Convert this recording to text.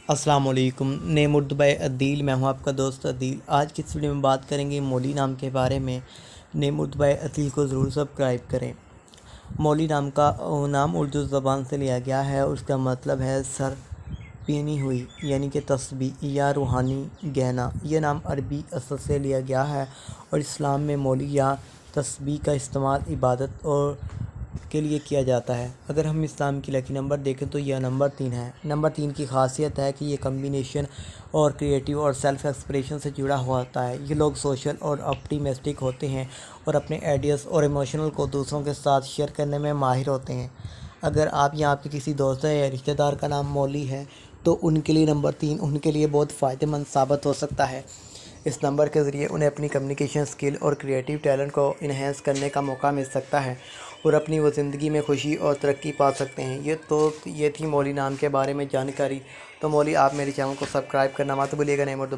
अस्सलाम वालेकुम। Name Urdu by Adeel. मैं हूं आपका दोस्त अदील। आज की इस वीडियो में बात करेंगे मौली नाम के बारे में। नेम उर्दू बाय अदील को ज़रूर सब्सक्राइब करें। मौली नाम का नाम उर्दू ज़बान से लिया गया है। उसका मतलब है सर पीनी हुई, यानी कि तस्बीह या रूहानी गहना। यह नाम अरबी असल से लिया गया है और इस्लाम में मौली या तस्बीह का इस्तेमाल इबादत और के लिए किया जाता है। अगर हम इस्लाम की लकी नंबर देखें तो यह नंबर 3 है। नंबर 3 की खासियत है कि ये कम्बिनेशन और क्रिएटिव और सेल्फ एक्सप्रेशन से जुड़ा हुआ होता है। ये लोग सोशल और ऑप्टिमिस्टिक होते हैं और अपने आइडियाज़ और इमोशनल को दूसरों के साथ शेयर करने में माहिर होते हैं। अगर आप या आपके किसी दोस्त या रिश्तेदार का नाम मौली है तो उनके लिए नंबर 3 उनके लिए बहुत फ़ायदेमंद साबित हो सकता है। इस नंबर के ज़रिए उन्हें अपनी कम्युनिकेशन स्किल और क्रिएटिव टैलेंट को इन्हेंस करने का मौका मिल सकता है और अपनी वो ज़िंदगी में खुशी और तरक्की पा सकते हैं। ये थी मौली नाम के बारे में जानकारी। तो मौली, आप मेरे चैनल को सब्सक्राइब करना मत भूलिएगा। नेम उर्दू।